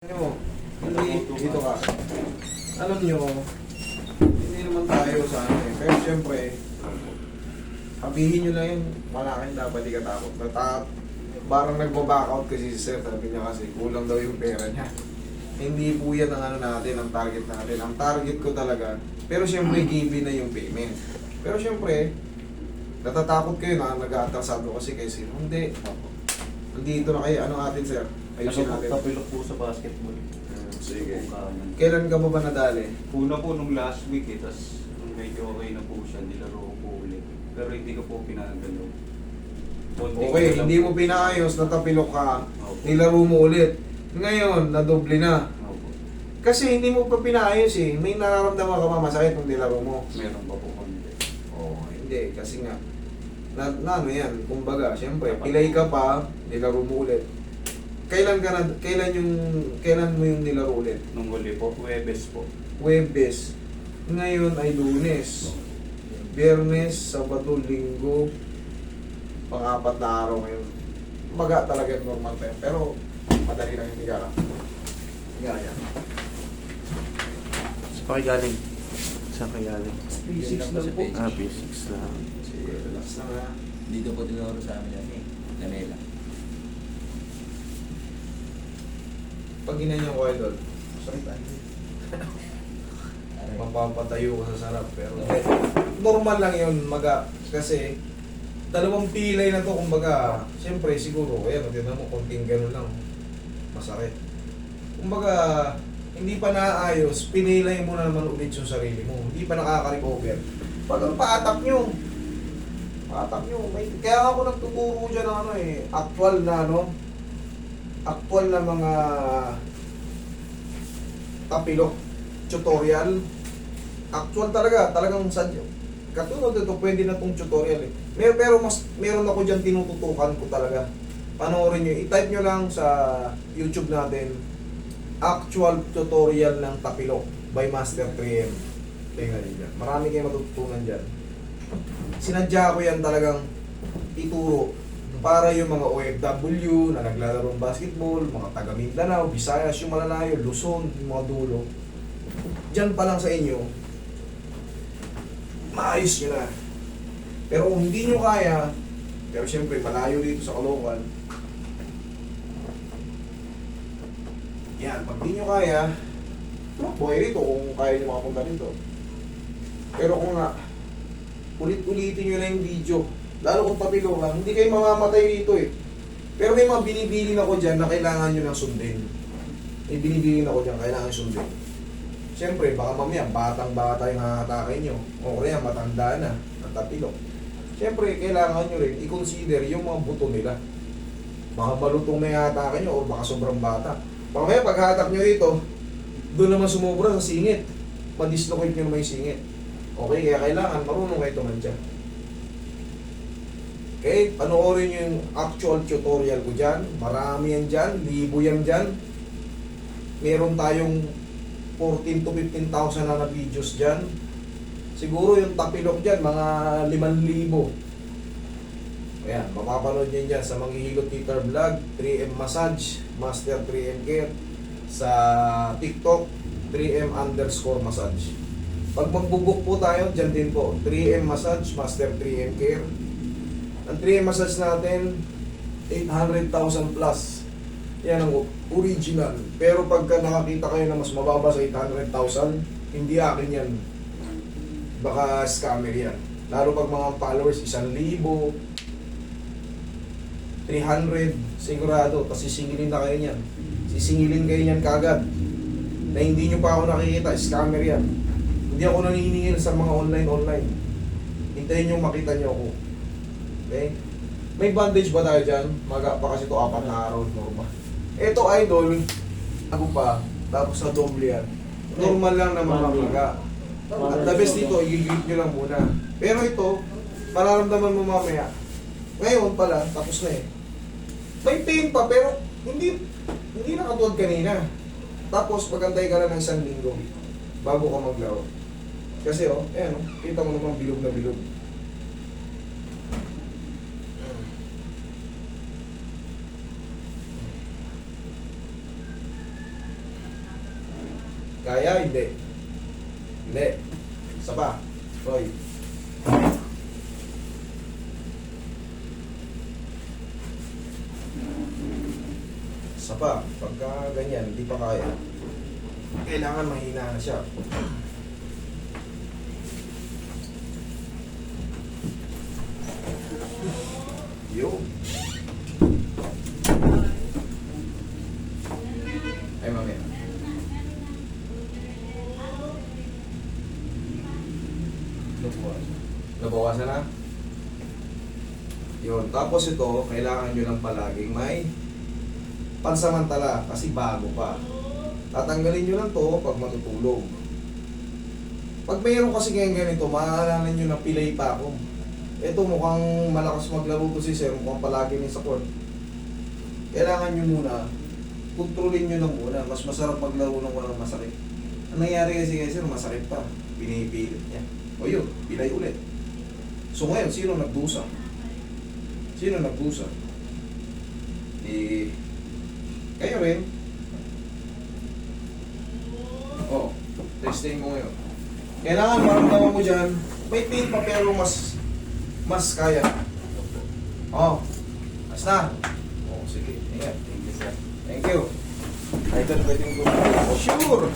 Nyo, hindi, dito ka. Alam nyo, hindi naman tayo sa ano eh. Pero syempre, sabihin nyo na yun, malaking dapat di ka takot. Parang nagbaback-out kasi si Sir, sabi niya kasi kulang daw yung pera niya. Hindi po yan ang ano natin, ang target natin. Ang target ko talaga, pero syempre given na yung payment. Pero syempre, natatakot kayo na nag-aatrasado kasi kayo sino. Hindi. Nandito na kayo, ano atin Sir? Ayusin natin. Tapilok po sa basketball. Sige. Kanan. Kailan ka ba nadali? Una po nung last week tas medyo okay na po siya, nilaro ko po ulit. Pero hindi ko po pinagalaw. Okay, hindi mo pinaayos, natapilok ka, Opo. nilaro mo ulit. Ngayon, nadoble na. Opo. Kasi hindi mo pa pinaayos eh. May nararamdaman ka ba masakit kung nilaro mo? Meron pa po konti. Oo, hindi. Kasi nga, ano yan, kumbaga, syempre, pilay ka pa, nilaro mo ulit. Kailan mo yung nilaro ulit? Nung huli po, Webes po. Huwebes. Ngayon ay Lunes. Biyernes, Sabado, Linggo, pang-apat na araw ngayon. Maga talaga yung normal time. Pero madali lang yung higa. Higa yan. Saan kayo galing? Saan kayo galing? P6 lang po. P6 lang. Sige, relax na nga. Dito po tinuro sa amin yan eh. Lamela. Pag ginanyan ko idol, sorry tayo. Mapapatayo ko sa sarap. Pero normal lang yun, maga. Kasi dalawang pilay na to, kumbaga, siyempre siguro, ayan, tignan mo, konting gano'n lang. Masakit. Kumbaga, hindi pa naayos, pinilay mo na naman ulit yung sarili mo. Hindi pa nakaka-recover. Pag ang paatak nyo, kaya ako nagtuturo dyan ng ano eh, actual na mga tapilok tutorial. Actual talagang sadyo. Katulad ito, pwede na tong tutorial eh. Meron ako dyan tinututukan ko talaga. Panoorin nyo, i-type nyo lang sa YouTube natin, actual tutorial ng tapilok by Master 3M. Tingnan nyo dyan. Marami kayong matututunan dyan. Sinadya ko yan talagang ituro para yung mga OFW na naglalaro ng basketball, mga taga Mindanao, Visayas, yung malalayo, Luzon, yung mga dulo. Diyan pa lang sa inyo, maayos nyo na. Pero kung hindi nyo kaya, pero syempre malayo dito sa Caloocan, yan, pag hindi nyo kaya, buhay rito kung kaya nyo makapunta rito. Pero kung nga, ulit-ulitin nyo na yung video, lalo kung papilo lang, hindi kayo mamamatay dito eh. Pero may mga binibilin ako dyan na kailangan nyo ng sundin. May binibilin ako dyan, kailangan sundin. Siyempre, baka mamaya, batang-bata yung nakakatake nyo. O kaya, matanda na, ang tapilok. Siyempre, kailangan nyo rin i-consider yung mga buto nila. Baka malutong na yung atake nyo o baka sobrang bata. Mamaya, pag-hatak nyo rito, doon naman sumubra sa singit. Ma-dislocate nyo naman yung singit. Okay, kaya kailangan marunong kayo tumantya. Okay, panoorin nyo yung actual tutorial ko dyan. Marami yan dyan, libo yan dyan. Meron tayong 14 to 15,000 na videos dyan. Siguro yung tapilok dyan, mga 5,000. Ayan, mapapanood nyo dyan sa Manghihilot Peter Vlog, 3M Massage, Master 3M Care. Sa TikTok, 3M_massage. Pag magbubuk po tayo, dyan din po, 3M Massage, Master 3M Care. Ang 3M Massage natin, 800,000 plus. Yan ang original. Pero pagka nakakita kayo na mas mababa sa 800,000, hindi akin yan. Baka scammer yan. Lalo pag mga followers, 1,000, 300, sigurado. Tapos sisingilin na kayo yan. Sisingilin kayo yan kagad. Na hindi nyo pa ako nakikita, scammer yan. Hindi ako naniningil sa mga online. Hintayin nyo makita nyo ako. Okay? May bandage ba tayo dyan? Maga pa kasi ito 4 na araw, normal. Ito idol, ako pa, tapos sa doble yan. Normal lang na mamamaga. At the best dito, i-grip nyo lang muna. Pero ito, mararamdaman mo mamaya. Ngayon pala, tapos na eh. May pain pa, pero hindi na katulad kanina. Tapos pagantay ka lang ng 1 linggo bago ka maglaro. Kasi ayan kita mo naman bilog na bilog. Kaya, hindi. Hindi. Isa pa. Roy. Isa pa. Pagka ganyan, hindi pa kaya. Kailangan mahina na siya. Yo. Ay, mamaya. Nabawasan na? Yun. Tapos ito, kailangan nyo lang palaging may pansamantala kasi bago pa. Tatanggalin nyo lang to pag matutulog. Pag mayroon kasi ngayon ganito, maaalala nyo na pilay pa ako. Ito mukhang malakas maglaro to si Sir, mukhang palagi niya sa court. Kailangan nyo muna, kontrolin nyo lang muna. Mas masarap maglaro ng walang masakit. Ang nangyari kasi kay Sir, masakit pa. Pinipilit niya. O yun, pilay ulit. So ngayon, sino nagdusa? Sino nagdusa? Eh, kayo rin. Oh, testing mo ngayon. Kailangan maramdaman mo dyan, may pain pa pero mas kaya. Oh, basta. Oh, sige. Ingat. Thank you, sir. Thank you. Idol, pwedeng gumagay. Oh, sure.